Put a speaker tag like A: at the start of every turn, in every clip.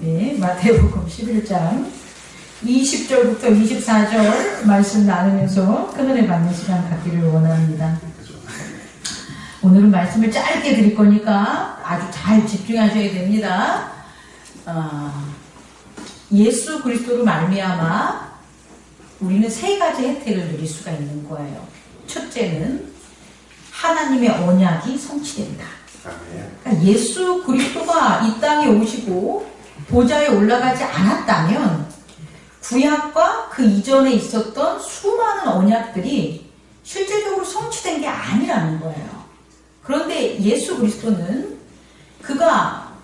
A: 네, 마태복음 11장 20절부터 24절 말씀 나누면서 큰 은혜 받는 시간 갖기를 원합니다. 오늘은 말씀을 짧게 드릴 거니까 아주 잘 집중하셔야 됩니다. 예수 그리스도로 말미암아 우리는 세 가지 혜택을 누릴 수가 있는 거예요. 첫째는 하나님의 언약이 성취된다. 그러니까 예수 그리스도가 이 땅에 오시고 보좌에 올라가지 않았다면 구약과 그 이전에 있었던 수많은 언약들이 실제적으로 성취된 게 아니라는 거예요. 그런데 예수 그리스도는 그가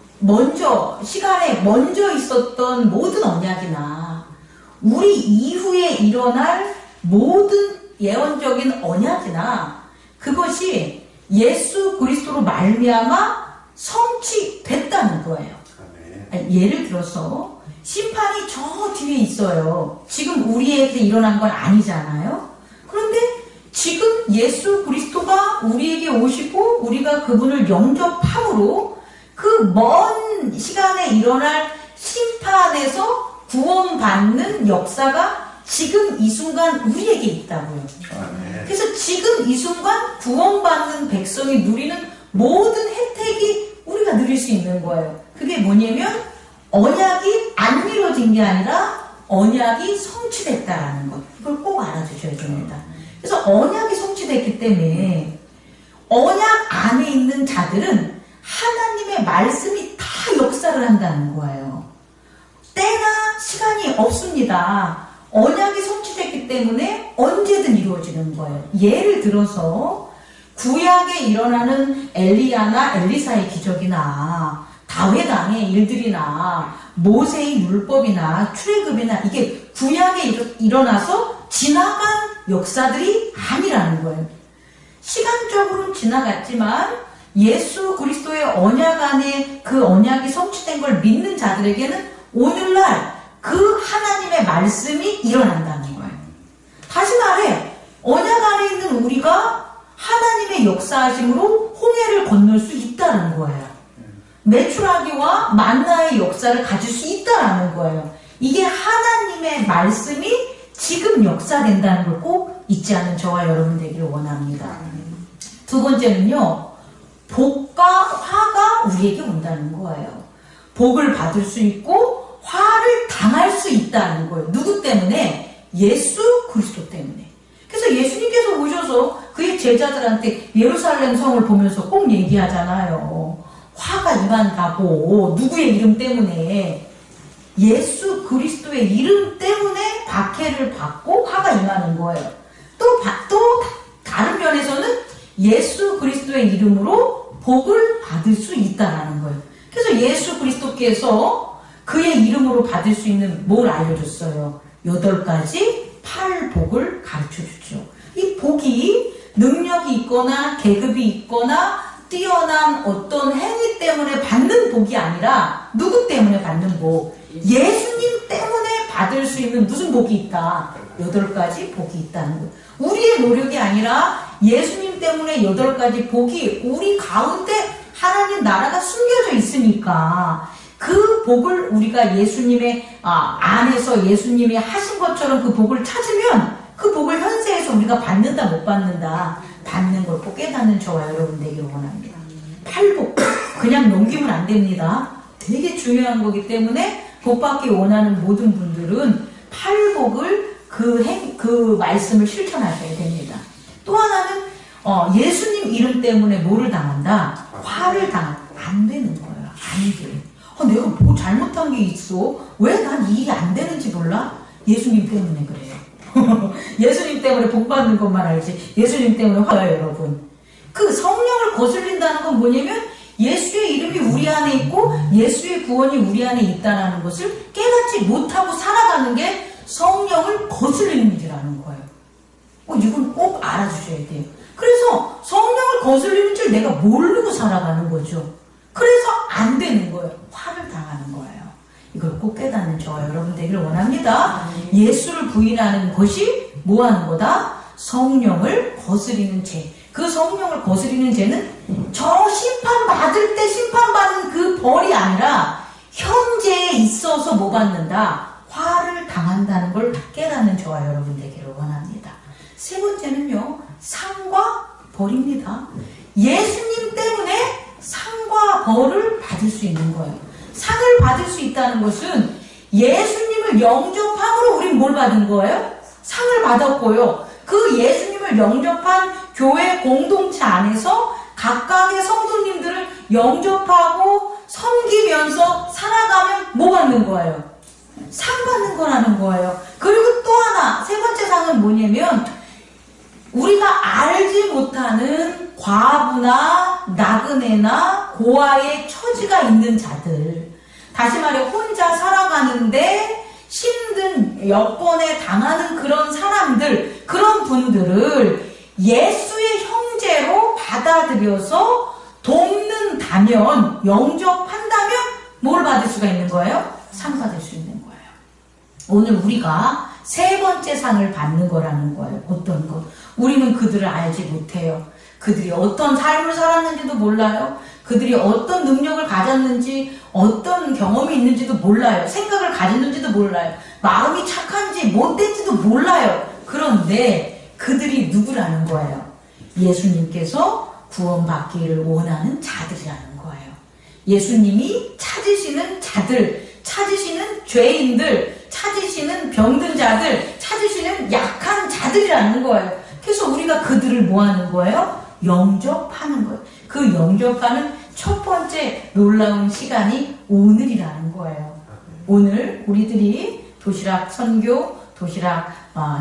A: 시간에 먼저 있었던 모든 언약이나 우리 이후에 일어날 모든 예언적인 언약이나 그것이 예수 그리스도로 말미암아 성취됐다는 거예요. 예를 들어서 심판이 저 뒤에 있어요. 지금 우리에게 일어난 건 아니잖아요. 그런데 지금 예수 그리스도가 우리에게 오시고 우리가 그분을 영접함으로 그 먼 시간에 일어날 심판에서 구원받는 역사가 지금 이 순간 우리에게 있다고요. 그래서 지금 이 순간 구원받는 백성이 누리는 모든 혜택이 우리가 누릴 수 있는 거예요. 그게 뭐냐면 언약이 안 이루어진 게 아니라 언약이 성취됐다라는 것. 이걸 꼭 알아주셔야 됩니다. 그래서 언약이 성취됐기 때문에 언약 안에 있는 자들은 하나님의 말씀이 다 역사를 한다는 거예요. 때나 시간이 없습니다. 언약이 성취됐기 때문에 언제든 이루어지는 거예요. 예를 들어서 구약에 일어나는 엘리야나 엘리사의 기적이나 다윗 왕의 일들이나 모세의 율법이나 출애굽이나 이게 구약에 일어나서 지나간 역사들이 아니라는 거예요. 시간적으로는 지나갔지만 예수 그리스도의 언약 안에 그 언약이 성취된 걸 믿는 자들에게는 오늘날 그 하나님의 말씀이 일어난다는 거예요. 다시 말해 언약 안에 있는 우리가 하나님의 역사하심으로 홍해를 건널 수 있다는 거예요. 메추라기와 만나의 역사를 가질 수 있다는 거예요. 이게 하나님의 말씀이 지금 역사된다는 걸 꼭 잊지 않은 저와 여러분 되기를 원합니다. 두 번째는요, 복과 화가 우리에게 온다는 거예요. 복을 받을 수 있고 화를 당할 수 있다는 거예요. 누구 때문에? 예수 그리스도 때문에. 그래서 예수님께서 오셔서 그의 제자들한테 예루살렘 성을 보면서 꼭 얘기하잖아요. 화가 임한다고. 누구의 이름 때문에? 예수 그리스도의 이름 때문에 박해를 받고 화가 임하는 거예요. 또 다른 면에서는 예수 그리스도의 이름으로 복을 받을 수 있다는 거예요. 그래서 예수 그리스도께서 그의 이름으로 받을 수 있는 뭘 알려줬어요? 8가지 팔복을 가르쳐주죠. 이 복이 능력이 있거나 계급이 있거나 뛰어난 어떤 행위 때문에 받는 복이 아니라 누구 때문에 받는 복? 예수님 때문에 받을 수 있는 무슨 복이 있다? 8가지 복이 있다는 거예요. 우리의 노력이 아니라 예수님 때문에 8가지 복이 우리 가운데 하나님 나라가 숨겨져 있으니까 그 복을 우리가 예수님의 안에서 예수님이 하신 것처럼 그 복을 찾으면 그 복을 현세에서 우리가 받는다 못 받는다 받는 걸 꼭 깨닫는 저와 여러분 되기를 원합니다. 팔복 그냥 넘기면 안 됩니다. 되게 중요한 거기 때문에 복 받기 원하는 모든 분들은 팔복을 그 말씀을 실천하셔야 됩니다. 또 하나는 예수님 이름 때문에 뭐를 당한다? 화를 안 되는 거예요. 안 돼. 내가 뭐 잘못한 게 있어? 왜 난 이 일이 안 되는지 몰라? 예수님 때문에 그래요. 예수님 때문에 복 받는 것만 알지 예수님 때문에 화요 여러분. 그 성령을 거슬린다는 건 뭐냐면 예수의 이름이 우리 안에 있고 예수의 구원이 우리 안에 있다는 것을 깨닫지 못하고 살아가는 게 성령을 거슬리는 일이라는 거예요. 이건 꼭 알아주셔야 돼요. 그래서 성령을 거슬리는 줄 내가 모르고 살아가는 거죠. 그래서 안 되는 거예요. 화를 당하는 거예요. 이걸 꼭 깨닫는 저와 여러분 되기를 원합니다. 예수를 부인하는 것이 뭐 하는 거다? 성령을 거스리는 죄. 그 성령을 거스리는 죄는 저 심판받을 때 심판받는 그 벌이 아니라 현재에 있을 넘어서 뭐 받는다? 화를 당한다는 걸 깨닫는 저와 여러분 되기를 원합니다. 세 번째는요, 상과 벌입니다. 예수님 때문에 상과 벌을 받을 수 있는 거예요. 상을 받을 수 있다는 것은 예수님을 영접함으로 우린 뭘 받은 거예요? 상을 받았고요. 그 예수님을 영접한 교회 공동체 안에서 각각의 성도님들을 영접하고 섬기면서 살아가면 뭐 받는 거예요? 상 받는 거라는 거예요. 그리고 또 하나, 세 번째 상은 뭐냐면 우리가 알지 못하는 과부나 나그네나 고아의 처지가 있는 자들, 다시 말해 혼자 살아가는데 힘든 여건에 당하는 그런 사람들, 그런 분들을 예수의 형제로 받아들여서 돕는다면, 영접한다면 뭘 받을 수가 있는 거예요? 상 받을 수 있는 거예요. 오늘 우리가 세 번째 상을 받는 거라는 거예요. 어떤 것? 우리는 그들을 알지 못해요. 그들이 어떤 삶을 살았는지도 몰라요. 그들이 어떤 능력을 가졌는지, 어떤 경험이 있는지도 몰라요. 생각을 가졌는지도 몰라요. 마음이 착한지 못된지도 몰라요. 그런데 그들이 누구라는 거예요? 예수님께서 구원받기를 원하는 자들이라는 거예요. 예수님이 찾으시는 자들, 찾으시는 죄인들, 찾으시는 병든 자들, 찾으시는 약한 자들이라는 거예요. 그래서 우리가 그들을 뭐 하는 거예요? 영접하는 거예요. 그 영접하는 첫 번째 놀라운 시간이 오늘이라는 거예요. 오늘 우리들이 도시락 선교, 도시락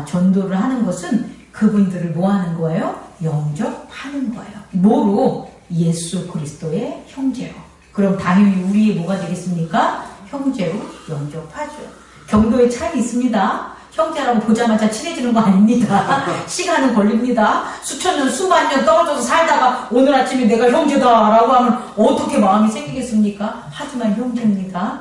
A: 전도를 하는 것은 그분들을 뭐 하는 거예요? 영접하는 거예요. 뭐로? 예수 그리스도의 형제로. 그럼 당연히 우리의 뭐가 되겠습니까? 형제로 영접하죠. 경도의 차이 있습니다. 형제라고 보자마자 친해지는 거 아닙니다. 시간은 걸립니다. 수천 년, 수만 년 떨어져서 살다가 오늘 아침에 내가 형제다라고 하면 어떻게 마음이 생기겠습니까? 하지만 형제입니다.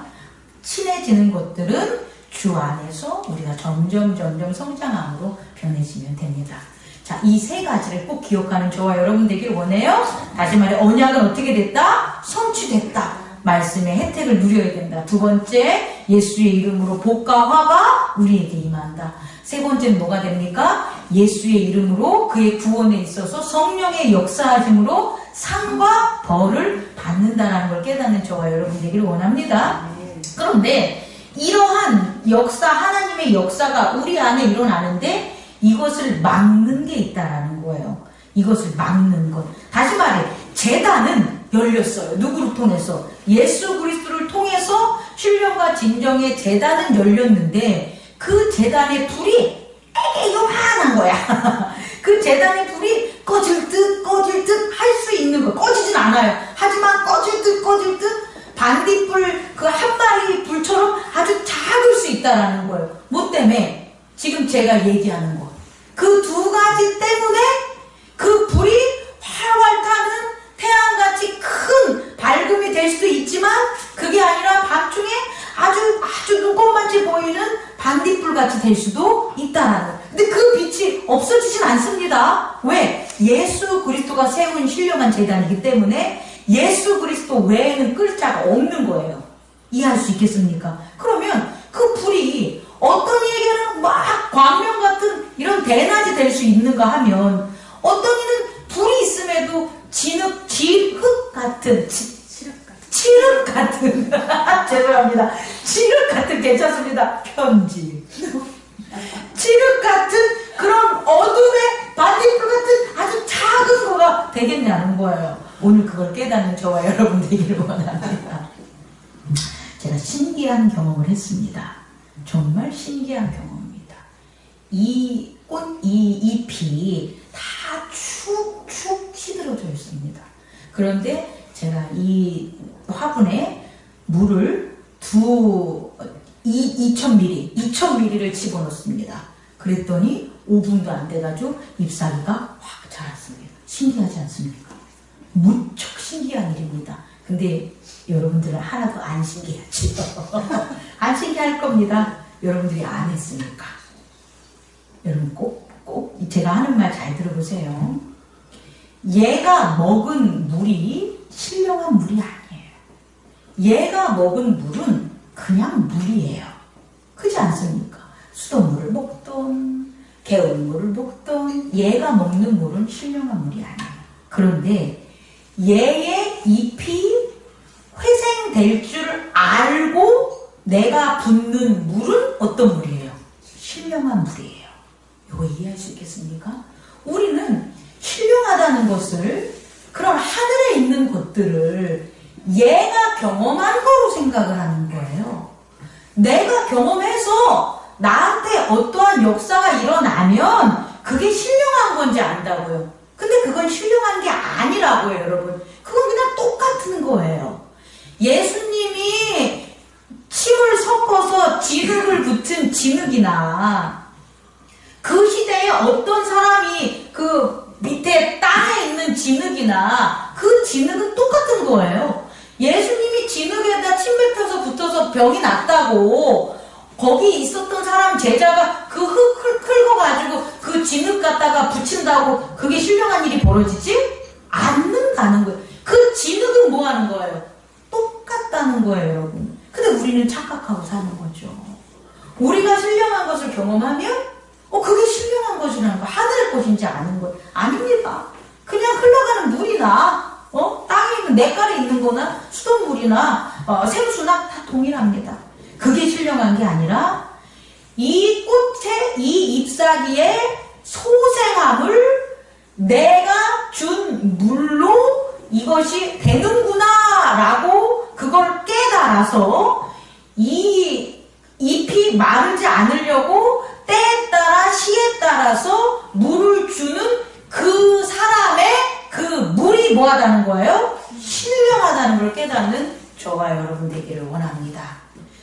A: 친해지는 것들은 주 안에서 우리가 점점 성장함으로 변해지면 됩니다. 자, 이 세 가지를 꼭 기억하는 저와 여러분 되길 원해요. 다시 말해 언약은 어떻게 됐다? 성취됐다. 말씀의 혜택을 누려야 된다. 두 번째, 예수의 이름으로 복과 화가 우리에게 임한다. 세 번째는 뭐가 됩니까? 예수의 이름으로 그의 구원에 있어서 성령의 역사하심으로 상과 벌을 받는다는 걸 깨닫는 저와 여러분 되기를 원합니다. 그런데 이러한 역사, 하나님의 역사가 우리 안에 일어나는데 이것을 막는 게 있다라는 거예요. 이것을 막는 것. 다시 말해, 제단은 열렸어요. 누구를 통해서? 예수 그리스도를 통해서 신령과 진정의 제단은 열렸는데 그 제단의 불이 요만한 거야. 그 제단의 불이 꺼질 듯 할 수 있는 거. 꺼지진 않아요. 하지만 꺼질 듯 반딧불 그 한 마리 불처럼 아주 작을 수 있다라는 거예요. 뭐 때문에? 지금 제가 얘기하는 거. 그 두 가지 때문에 그 불이 활활 타는 태양같이 큰 밝음이 될 수도 있지만 그게 아니라 밤중에 아주 눈꽃만치 보이는 반딧불같이 될 수도 있다라는 거예요. 근데 그 빛이 없어지진 않습니다. 왜? 예수 그리스도가 세운 신령한 제단이기 때문에 예수 그리스도 외에는 끌 자가 없는 거예요. 이해할 수 있겠습니까? 그러면 그 불이 어떤 이에게는 막 광명 같은 이런 대낮이 될 수 있는가 하면 어떤 이는 불이 있음에도 칠흑 같은 죄송합니다. 칠흑 같은 괜찮습니다. 편지. 칠흑 같은 그런 어둠의 반딧불 같은 아주 작은 거가 되겠냐는 거예요. 오늘 그걸 깨닫는 저와 여러분 되기를 원합니다. 제가 신기한 경험을 했습니다. 정말 신기한 경험입니다. 이 꽃, 이 잎이 다 축축 시들어져 있습니다. 그런데 제가 이 화분에 물을 2000ml를 집어넣습니다. 그랬더니 5분도 안 돼가지고 잎사귀가 확 자랐습니다. 신기하지 않습니까? 무척 신기한 일입니다. 근데 여러분들은 하나도 안 신기하죠? 안 신기할 겁니다. 여러분들이 안 했으니까. 여러분 꼭 제가 하는 말 잘 들어보세요. 얘가 먹은 물이 신령한 물이 아니에요. 얘가 먹은 물은 그냥 물이에요. 물이에요. 그렇지 않습니까? 수돗물을 먹던 개울물을 먹던 얘가 먹는 물은 신령한 물이 아니에요. 그런데 얘의 잎이 회생될 줄 알고 내가 붓는 물은 어떤 물이에요? 신령한 물이에요. 이거 이해할 수 있겠습니까? 우리는 신령하다는 것을, 그런 하늘에 있는 것들을 얘가 경험한 거로 생각을 하는 거예요. 내가 경험해서 나한테 어떠한 역사가 일어나면 그게 신령한 건지 안다고요. 근데 그건 신령한 게 아니라고요, 여러분. 그건 그냥 똑같은 거예요. 예수님이 침을 섞어서 진흙을 붙은 진흙이나 그 시대에 어떤 사람이 그 밑에 땅에 있는 진흙이나 그 진흙은 똑같은 거예요. 예수님이 진흙에다 침 뱉어서 붙어서 병이 났다고 거기 있었던 사람 제자가 그 흙을 긁어가지고 그 진흙 갖다가 붙인다고 그게 신령한 일이 벌어지지? 않는다는 거예요. 그 진흙은 뭐 하는 거예요? 똑같다는 거예요, 여러분. 근데 우리는 착각하고 사는 거죠. 우리가 신령한 것을 경험하면 그게 신령한 것이라는 거, 하늘의 것인지 아는 것 아닙니다. 그냥 흘러가는 물이나 땅에 있는 냇가에 있는 거나 수돗물이나 생수나 다 동일합니다. 그게 신령한 게 아니라 이 꽃의 이 잎사귀의 소생함을 내가 준 물로 이것이 되는구나 라고 그걸 깨달아서 이 잎이 마르지 않으려고 때에 따라 시에 따라서 물을 주는 그 사람의 그 물이 뭐하다는 거예요? 신령하다는 걸 깨닫는 저와 여러분 되기를 원합니다.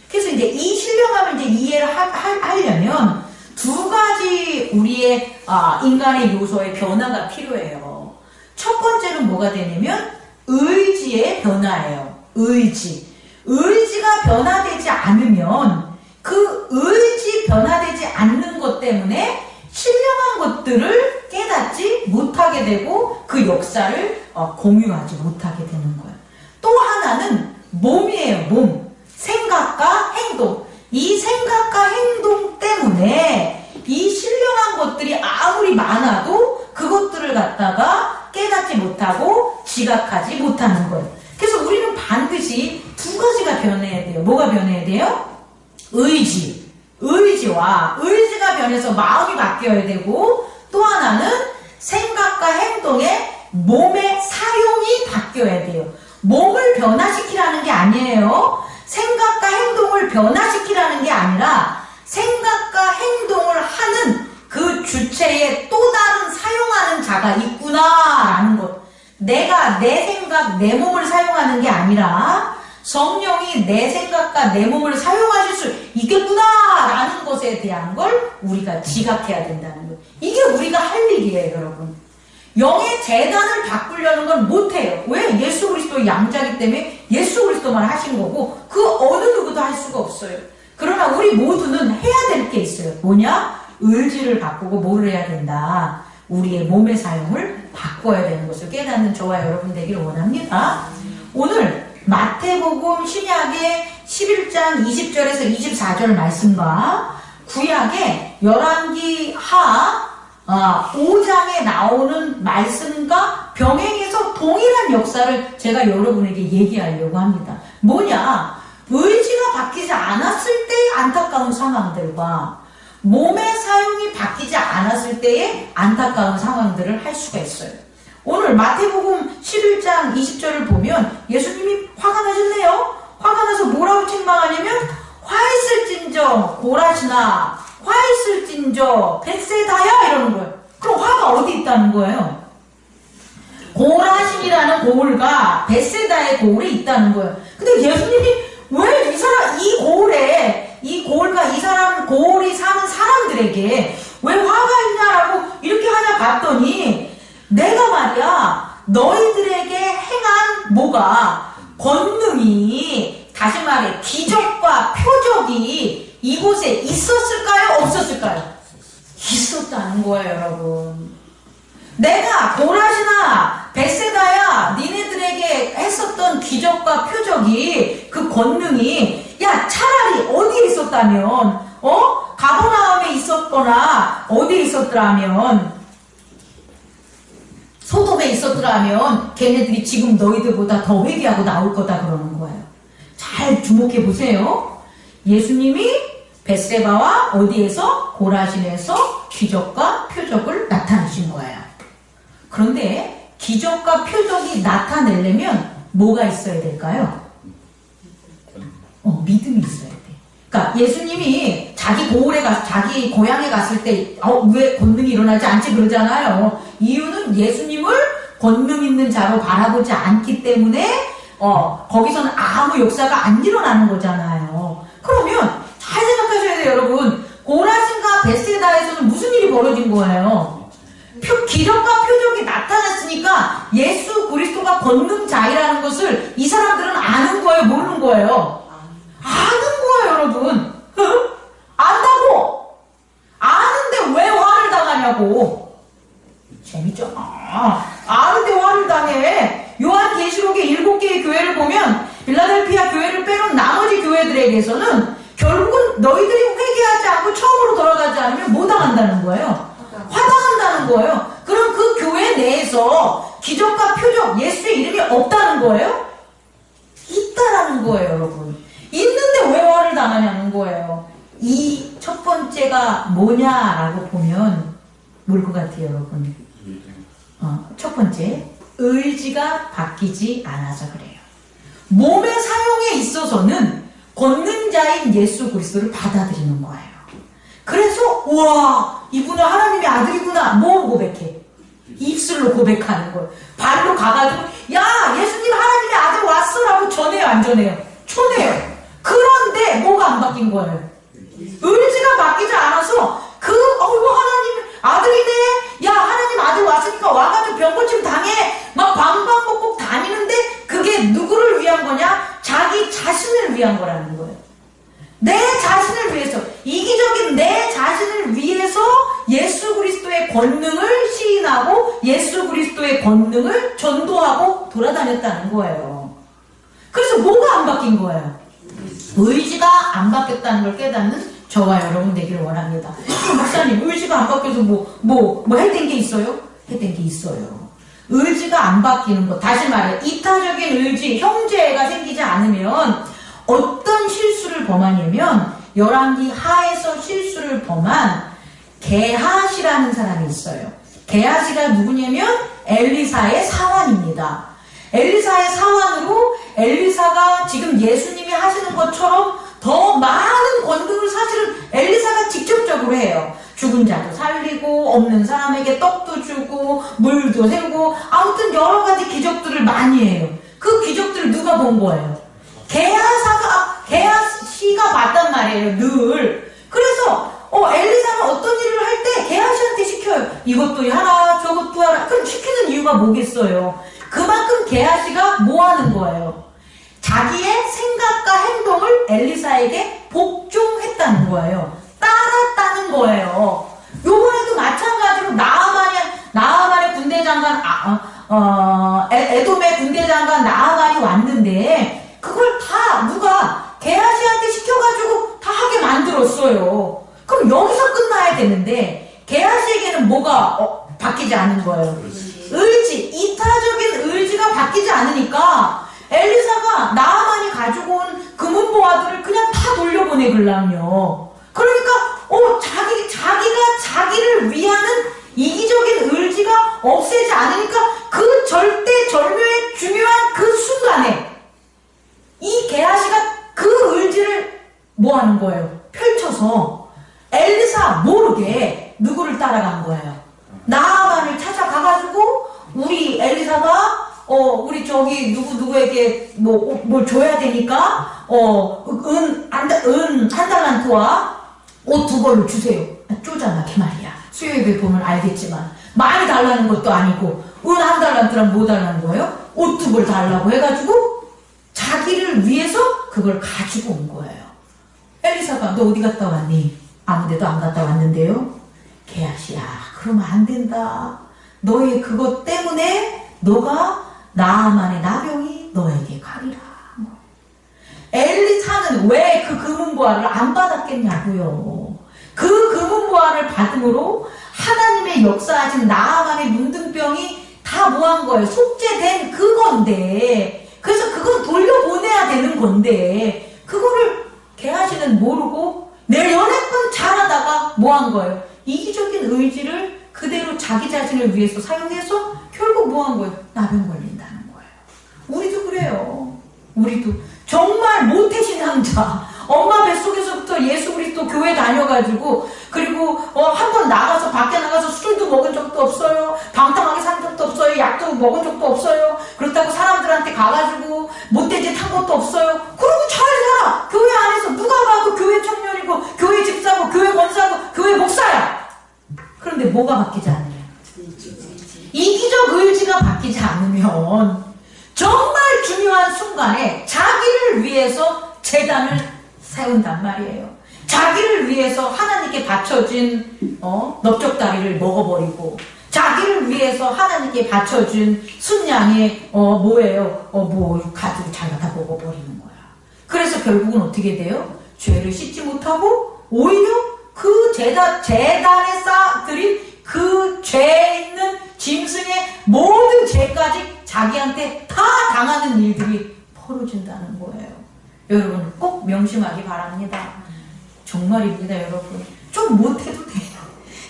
A: 그래서 이제 이 신령함을 이제 이해를 하려면 두 가지 우리의 인간의 요소의 변화가 필요해요. 첫 번째는 뭐가 되냐면 의지의 변화예요. 의지가 변화되지 않으면 그 의지 변화되지 않는 것 때문에 신령한 것들을 깨닫지 못하게 되고 그 역사를 공유하지 못하게 되는 거예요. 또 하나는 몸이에요. 몸. 생각과 행동. 이 생각과 행동 때문에 이 신령한 것들이 아무리 많아도 그것들을 갖다가 깨닫지 못하고 지각하지 못하는 거예요. 그래서 우리는 반드시 두 가지가 변해야 돼요. 뭐가 변해야 돼요? 의지가 변해서 마음이 바뀌어야 되고, 또 하나는 생각과 행동의 몸의 사용이 바뀌어야 돼요. 몸을 변화시키라는 게 아니에요. 생각과 행동을 변화시키라는 게 아니라 생각과 행동을 하는 그 주체에 또 다른 사용하는 자가 있구나라는 것. 내가 내 생각, 내 몸을 사용하는 게 아니라 성령이 내 생각과 내 몸을 사용하실 수 있겠구나라는 것에 대한 걸 우리가 지각해야 된다는 것. 이게 우리가 할 일이에요, 여러분. 영의 재단을 바꾸려는 건 못해요. 왜? 예수 그리스도 양자기 때문에 예수 그리스도만 하신 거고 그 어느 누구도 할 수가 없어요. 그러나 우리 모두는 해야 될 게 있어요. 뭐냐? 의지를 바꾸고 뭐를 해야 된다? 우리의 몸의 사용을 바꿔야 되는 것을 깨닫는 저와 여러분 되기를 원합니다. 오늘 마태복음 신약의 11장 20절에서 24절 말씀과 구약의 열왕기 하 5장에 나오는 말씀과 병행해서 동일한 역사를 제가 여러분에게 얘기하려고 합니다. 뭐냐? 의지가 바뀌지 않았을 때의 안타까운 상황들과 몸의 사용이 바뀌지 않았을 때의 안타까운 상황들을 할 수가 있어요. 오늘 마태복음 11장 20절을 보면 예수님이 화가 나셨네요. 화가 나서 뭐라고 책망하냐면 화있을진저 고라시나 화있을진저 벳세다야 이러는 거예요. 그럼 화가 어디 있다는 거예요? 고라신이라는 고을과 벳세다의 고을에 있다는 거예요. 근데 예수님이 왜 이 고을에 이 고을과 이 사람 고을이 사는 사람들에게 왜 화가 있냐라고 이렇게 하냐 봤더니 내가 말이야 너희들에게 행한 뭐가 권능이 다시 말해 기적과 표적이 이곳에 있었을까요? 없었을까요? 있었다는 거예요, 여러분. 내가 고라시나 벳세다야 니네들에게 했었던 기적과 표적이 그 권능이 야 차라리 어디에 있었다면, 가버나움에 있었거나, 어디에 있었더라면, 소돔에 있었더라면, 걔네들이 지금 너희들보다 더 회개하고 나올 거다 그러는 거예요. 잘 주목해 보세요. 예수님이 벳세바와 어디에서? 고라신에서 기적과 표적을 나타내신 거예요. 그런데 기적과 표적이 나타내려면 뭐가 있어야 될까요? 믿음이 있어야 돼. 그러니까 예수님이 자기 고향에 갔을 때 왜 권능이 일어나지 않지 그러잖아요. 이유는 예수님을 권능 있는 자로 바라보지 않기 때문에 거기서는 아무 역사가 안 일어나는 거잖아요. 그러면 잘 생각하셔야 돼요, 여러분. 고라신과 벳세다에서는 무슨 일이 벌어진 거예요? 기적과 표적이 나타났으니까 예수 그리스도가 권능자이라는 것을 이 사람들은 아는 거예요, 모르는 거예요? 아는 거예요, 여러분. 안다고! 아는데 왜 화를 당하냐고. 재밌죠? 아는데 화를 당해. 요한계시록의 7개의 교회를 보면 빌라델피아 교회를 빼놓은 나머지 교회들에게서는 결국은 너희들이 회개하지 않고 처음으로 돌아가지 않으면 뭐 당한다는 거예요? 화당한다는 거예요. 그럼 그 교회 내에서 기적과 표적, 예수의 이름이 없다는 거예요? 있다라는 거예요, 여러분. 있는데 왜 화를 당하냐는 거예요. 이 첫 번째가 뭐냐라고 보면 뭘 것 같아요, 여러분? 첫 번째, 의지가 바뀌지 않아서 그래요. 몸의 사용에 있어서는 권능자인 예수 그리스도를 받아들이는 거예요. 그래서 우와, 이분은 하나님의 아들이구나. 뭐 고백해? 입술로 고백하는 거예요. 발로 가가지고 야, 예수님 하나님의 아들 왔어 라고 전해요, 안 전해요? 초내요. 그런데 뭐가 안 바뀐 거예요? 의지가 바뀌지 않아서 하나님 아들이네. 야, 하나님 아들 왔으니까 와가지고 병고침 당해. 막 방방곡곡 다니는데 그게 누구를 위한 거냐? 자기 자신을 위한 거라는 거예요. 내 자신을 위해서, 이기적인 내 자신을 위해서 예수 그리스도의 권능을 시인하고 예수 그리스도의 권능을 전도하고 돌아다녔다는 거예요. 그래서 뭐가 안 바뀐 거예요? 의지가 안 바뀌었다는 걸 깨닫는 저와 여러분 되기를 원합니다. 목사님, 의지가 안 바뀌어서 해된 게 있어요? 해된 게 있어요. 의지가 안 바뀌는 것, 다시 말해 이타적인 의지, 형제가 생기지 않으면 어떤 실수를 범하냐면 열왕기 하에서 실수를 범한 게하시라는 사람이 있어요. 게하시가 누구냐면 엘리사의 사환입니다. 엘리사의 사환으로 엘리사가 지금 예수님이 하시는 것처럼 더 많은 권능을 사실은 엘리사가 직접적으로 해요. 죽은 자도 살리고 없는 사람에게 떡도 주고 물도 새고 아무튼 여러 가지 기적들을 많이 해요. 그 기적들을 누가 본 거예요? 게하시가 봤단 말이에요, 늘. 그래서 엘리사는 어떤 일을 할 때 게하시한테 시켜요. 이것도 하라, 저것도 하라. 그럼 시키는 이유가 뭐겠어요? 그만큼 게하시가 뭐 하는 거예요? 자기의 생각과 행동을 엘리사에게 복종했다는 거예요. 따랐다는 거예요. 요번에도 마찬가지로 나아만의 군대장관, 에돔의 군대장관 나아만이 왔는데 그걸 다 누가 게하시한테 시켜가지고 다 하게 만들었어요. 그럼 여기서 끝나야 되는데 게하시에게는 뭐가 바뀌지 않은 거예요? 의지, 이타적인 의지가 바뀌지 않으니까 엘리사가 나아만이 가지고 온 금은보화들을 그냥 다 돌려보내길랑요. 그러니까 자기가 자기를 위하는 이기적인 의지가 없애지 않으니까 그 절대절묘의 중요한 그 순간에 이 게하시가 그 의지를 뭐 하는 거예요? 펼쳐서 엘리사 모르게 누구를 따라간 거예요? 나아만을 찾아가가지고 우리 엘리사가 우리 저기 누구에게 뭘 줘야 되니까 한 달란트와 옷 2벌을 주세요. 쪼잔하게 말이야. 수요예배 보면 알겠지만 많이 달라는 것도 아니고 한 달란트랑 뭐 달라는 거예요? 옷 2벌 달라고 해가지고 자기를 위해서 그걸 가지고 온 거예요. 엘리사가 너 어디 갔다 왔니? 아무데도 안 갔다 왔는데요. 게하시야, 그러면 안 된다. 너의 그것 때문에 너가 나아만의 나병이 너에게 가리라. 엘리사는 왜 그 금은보화를 안 받았겠냐? 됐냐고요. 그 금은보화를 받음으로 하나님의 역사하신 나아만의 문둥병이 다 뭐한 거예요? 속죄된 그건데, 그래서 그건 돌려보내야 되는 건데, 그거를 개아시는 모르고 내 연애권 잘하다가 뭐한 거예요? 이기적인 의지를 그대로 자기 자신을 위해서 사용해서 결국 뭐한 거예요? 나병 걸린다는 거예요. 우리도 그래요. 우리도 정말 모태신앙자, 엄마 뱃속에서부터 예수 그리스도 교회 다녀가지고, 그리고 한 번 나가서 밖에 나가서 술도 먹은 적도 없어요. 방탕하게 산 적도 없어요. 약도 먹은 적도 없어요. 그렇다고 사람들한테 가가지고 못된 짓 한 것도 없어요. 그러고 잘 살아. 교회 안에서 누가 봐도 교회 청년이고 교회 집사고 교회 권사고 교회 목사야. 그런데 뭐가 바뀌지 않느냐? 이기적 의지가 바뀌지 않으면 정말 중요한 순간에 자기를 위해서 제단을 세운단 말이에요. 자기를 위해서 하나님께 바쳐진 넓적다리를 먹어버리고, 자기를 위해서 하나님께 바쳐준 순양의 뭐예요? 가지고 자기가 다 먹어버리는 거야. 그래서 결국은 어떻게 돼요? 죄를 씻지 못하고 오히려 그 제단에 쌓아드린 그 죄에 있는 짐승의 모든 죄까지 자기한테 다 당하는 일들이 벌어진다는 거예요. 여러분 꼭 명심하기 바랍니다. 정말입니다, 여러분. 좀 못해도 돼요.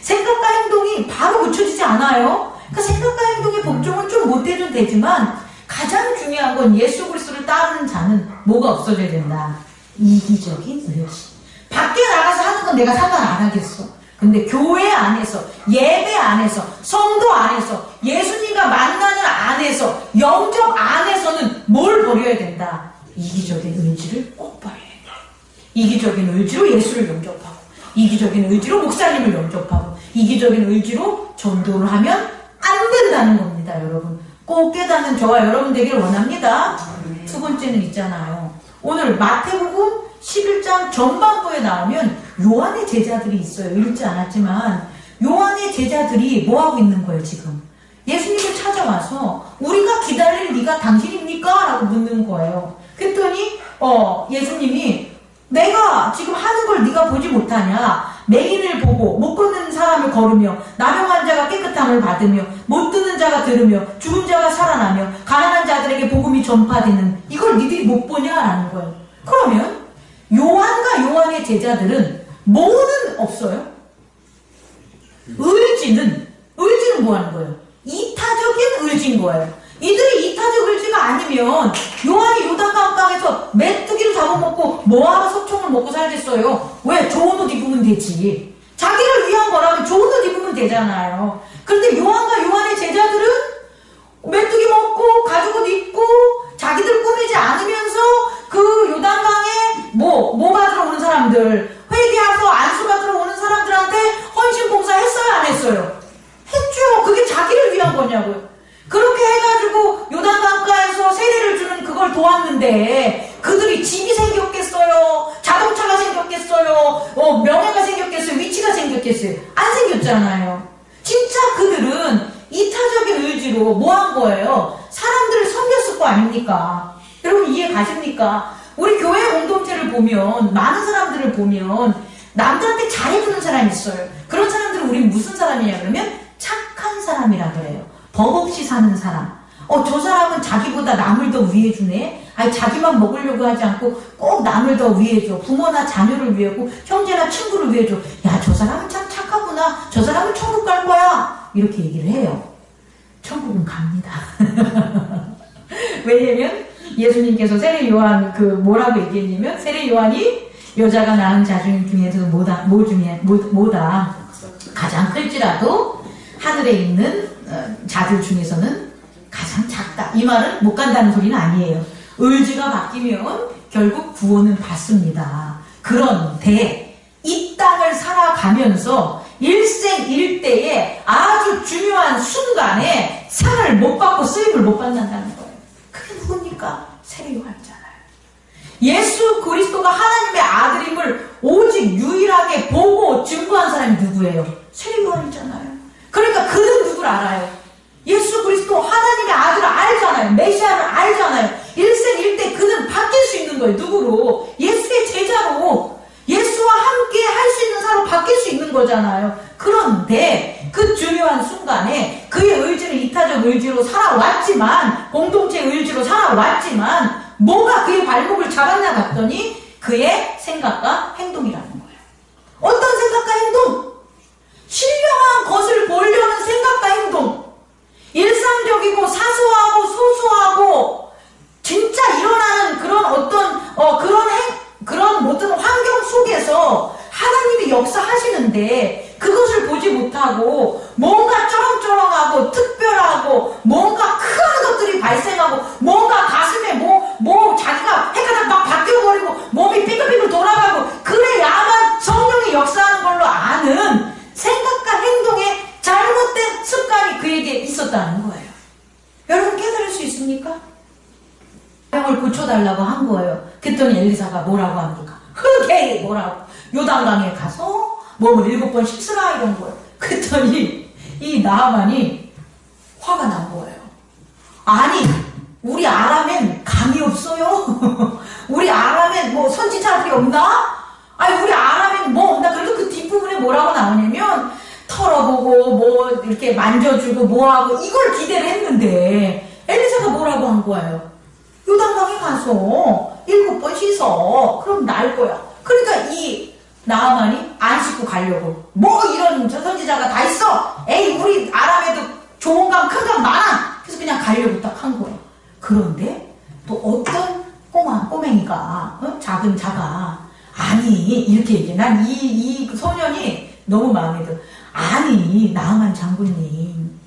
A: 생각과 행동이 바로 고쳐지지 않아요. 그러니까 생각과 행동의 복종은 좀 못해도 되지만 가장 중요한 건 예수 그리스도를 따르는 자는 뭐가 없어져야 된다. 이기적인 의지. 밖에 나가서 하는 건 내가 상관 안 하겠어. 근데 교회 안에서, 예배 안에서, 성도 안에서, 예수님과 만나는 안에서, 영접 안에서는 뭘 버려야 된다. 이기적인 의지를 꼭 버려야 된다. 이기적인 의지로 예수를 영접하고, 이기적인 의지로 목사님을 영접하고, 이기적인 의지로 전도를 하면 안 된다는 겁니다, 여러분. 꼭 깨닫는 저와 여러분 되기를 원합니다. 두 번째는 있잖아요. 오늘 마태복음 11장 전반부에 나오면 요한의 제자들이 있어요. 읽지 않았지만 요한의 제자들이 뭐하고 있는 거예요, 지금? 예수님을 찾아와서 우리가 기다릴 네가 당신입니까? 라고 묻는 거예요. 그랬더니 예수님이 내가 지금 하는 걸 네가 보지 못하냐? 맹인을 보고 못 걷는 사람을 걸으며 나병한 자가 깨끗함을 받으며 못 듣는 자가 들으며 죽은 자가 살아나며 가난한 자들에게 복음이 전파되는 이걸 니들이 못 보냐라는 거예요. 그러면 요한과 요한의 제자들은 뭐는 없어요? 의지는 뭐 하는 거예요? 이타적인 의지인 거예요. 이들이 이타적 의지가 아니면 요한이 요단강가에서 메뚜기를 잡아먹고 뭐하러 석청을 먹고 살겠어요? 왜? 좋은 옷 입으면 되지. 자기를 위한 거라면 좋은 옷 입으면 되잖아요. 그런데 요한과 요한의 제자들은 메뚜기 먹고 가죽옷 입고 자기들 꾸미지 않으면서 그 요단강에 뭐 받으러 오는 사람들, 회개하서 안수 받으러 오는 사람들한테 헌신 봉사 했어요, 안 했어요? 했죠. 그게 자기를 위한 거냐고요. 그렇게 해가지고 요단강가에서 세례를 주는 그걸 도왔는데 그들이 집이 생겼겠어요? 자동차가 생겼겠어요? 명예가 생겼겠어요? 위치가 생겼겠어요? 안 생겼잖아요. 진짜 그들은 이타적인 의지로 뭐 한 거예요? 사람들을 섬겼을 거 아닙니까? 여러분 이해 가십니까? 우리 교회 공동체를 보면, 많은 사람들을 보면 남들한테 잘해주는 사람이 있어요. 그런 사람들은 우린 무슨 사람이냐 그러면 착한 사람이라 그래요. 법 없이 사는 사람. 저 사람은 자기보다 남을 더 위해주네. 아니 자기만 먹으려고 하지 않고 꼭 남을 더 위해줘. 부모나 자녀를 위해고 형제나 친구를 위해줘. 야, 저 사람은 참 착하구나. 저 사람은 천국 갈 거야. 이렇게 얘기를 해요. 천국은 갑니다. 왜냐면 예수님께서 세례 요한 뭐라고 얘기했냐면 세례 요한이 여자가 낳은 자 중에서 뭐다 가장 클지라도 하늘에 있는 자들 중에서는 가장 작다. 이 말은 못 간다는 소리는 아니에요. 의지가 바뀌면 결국 구원은 받습니다. 그런데 이 땅을 살아가면서 일생일대에 아주 중요한 순간에 상을 못 받고 쓰임을 못 받는다는 거예요. 그게 누굽니까? 세례 요한이잖아요. 예수 그리스도가 하나님의 아들임을 오직 유일하게 보고 증거한 사람이 누구예요? 세례 요한이잖아요. 그러니까 그는 누구를 알아요? 예수 그리스도 하나님의 아들을 알잖아요. 메시아를 알잖아요. 일생일대 그는 바뀔 수 있는 거예요. 누구로? 예수의 제자로. 예수와 함께 거잖아요. 그런데 그 중요한 순간에 그의 의지는 이타적 의지로 살아왔지만, 공동체 의지로 살아왔지만, 뭐가 그의 발목을 잡았나 봤더니 그의 생각과 행동이라는 거예요. 어떤 생각과 행동? 신령한 것을 보려는 생각과 행동. 일상적이고 사소하고 소소하고 진짜 일어나는 그런 어떤 그런 모든 환경 속에서 하나님이 역사하시는데 그것을 보지 못하고 뭔가 쩌렁쩌렁하고 특별하고 뭔가 큰 것들이 발생하고 뭔가 가슴에 뭐 자기가 해가 막 바뀌어버리고 몸이 삐글삐글 돌아가고 그래야만 성령이 역사하는 걸로 아는 생각과 행동에 잘못된 습관이 그에게 있었다는 거예요. 여러분 깨달을 수 있습니까? 병을 고쳐달라고 한 거예요. 그랬더니 엘리사가 뭐라고 합니까? 흔쾌히 뭐라고? 요단강에 가서 몸을 7번 씻으라 이런 거예요. 그랬더니 이 나아만이 화가 난 거예요. 아니 우리 아람엔 강이 없어요? 우리 아람엔 뭐 선지자들이 없나? 아니 우리 아람엔 뭐 없나? 그래도 그 뒷부분에 뭐라고 나오냐면 털어보고 뭐 이렇게 만져주고 뭐하고 이걸 기대를 했는데 엘리사가 뭐라고 한 거예요? 요단강에 가서 7번 씻어. 그럼 나을 거야. 그러니까 이 나아만이 안 씻고 가려고. 뭐 이런 선지자가 다 있어. 에이 우리 아람에도 좋은 강 큰 강 많아. 그래서 그냥 가려고 딱 한 거예요. 그런데 또 어떤 꼬맹이가 작은 자가 아니 이렇게 얘기해. 난 이 소년이 너무 마음에 들어. 아니 나아만 장군님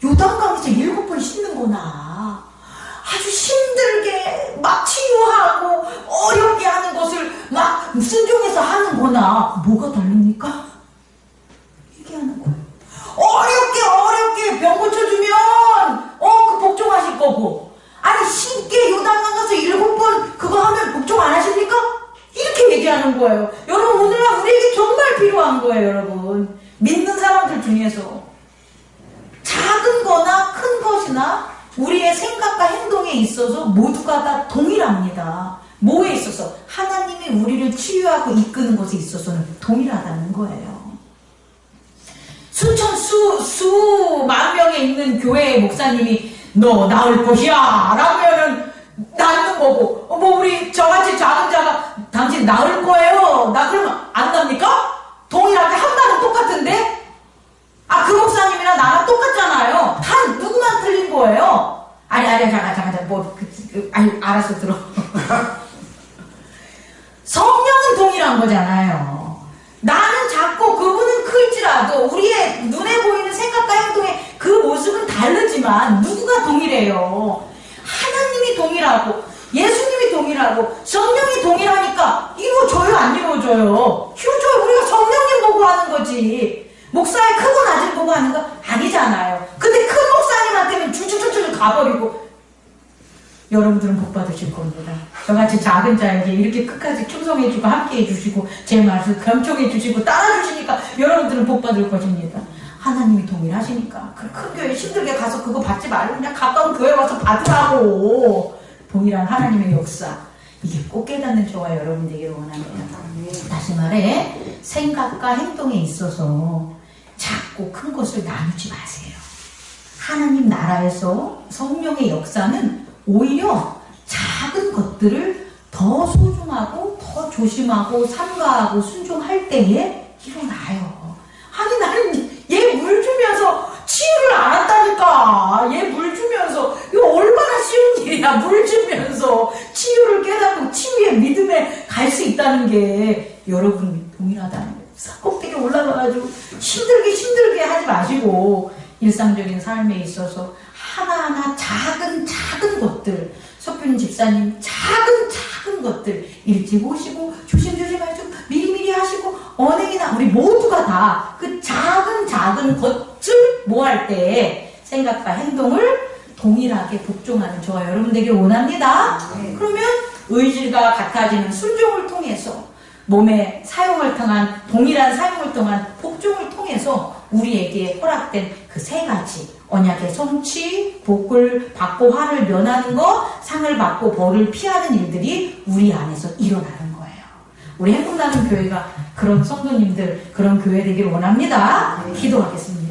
A: 요단강에서 7번 씻는 거나 아주 힘들게 막 치유하고 어렵게 하는 것을 막 순종해서 하는 거나 뭐가 다릅니까? 얘기하는 거예요. 어렵게 병 고쳐주면 그 복종하실 거고, 아니 쉽게 요단강 가서 7번 그거 하면 복종 안 하십니까? 이렇게 얘기하는 거예요. 여러분 오늘날 우리에게 정말 필요한 거예요. 여러분 믿는 사람들 중에서 작은 거나 큰 것이나 우리의 생각과 행동에 있어서 모두가 다 동일합니다. 뭐에 있어서? 하나님이 우리를 치유하고 이끄는 것에 있어서는 동일하다는 거예요. 수천 수만 명에 있는 교회의 목사님이 너 나을 것이야 라면은 낫는 거고, 뭐 우리 저같이 작은 자가 당신 나을 거예요 나 그러면 안 납니까? 동일하게 한 말은 똑같은데 그 목사님이랑 나랑 똑같잖아요. 다 누구만 틀린 거예요. 아니 잠깐 알았어 들어. 성령은 동일한 거잖아요. 나는 작고 그분은 클지라도 우리의 눈에 보이는 생각과 행동의 그 모습은 다르지만 누구가 동일해요? 하나님이 동일하고 예수님이 동일하고 성령이 동일하니까 이루어져요 안 이루어져요? 이루어져요. 우리가 성령님 보고 하는 거지 목사의 크고 낮은 보고 하는 거 아니잖아요. 근데 큰 목사님한테는 줄줄줄줄 가버리고, 여러분들은 복 받으실 겁니다. 저같이 작은 자에게 이렇게 끝까지 충성해주고 함께 해주시고 제 말을 경청해주시고 따라주시니까 여러분들은 복 받을 것입니다. 하나님이 동일하시니까 큰 교회 힘들게 가서 그거 받지 말고 그냥 가까운 교회 와서 받으라고. 동일한 하나님의 역사, 이게 꼭 깨닫는 저와 여러분 되기를 원합니다. 다시 말해 생각과 행동에 있어서 작고 큰 것을 나누지 마세요. 하나님 나라에서 성령의 역사는 오히려 작은 것들을 더 소중하고 더 조심하고 삼가하고 순종할 때에 일어나요. 아니 나는 얘 물 주면서 치유를 안 한다니까. 얘 물 주면서 이거 얼마나 쉬운 일이야. 물 주면서 치유를 깨닫고 치유의 믿음에 갈 수 있다는 게 여러분이 동일하다는 거예요. 꼭대기 올라가가지고 힘들게 하지 마시고 일상적인 삶에 있어서 하나하나 작은 것들, 석균 집사님 작은 것들 일찍 오시고 조심조심 하시고 미리미리 하시고 언행이나 우리 모두가 다 그 작은 것을 뭐 할 때 생각과 행동을 동일하게 복종하는 저와 여러분 되길 원합니다. 그러면 의지가 같아지는 순종을 통해서 몸의 사용을 통한 동일한 사용을 통한 복종을 통해서 우리에게 허락된 그 3가지 언약의 성취, 복을 받고 화를 면하는 것, 상을 받고 벌을 피하는 일들이 우리 안에서 일어나는 거예요. 우리 행복나는 교회가 그런 성도님들, 그런 교회 되길 원합니다. 기도하겠습니다.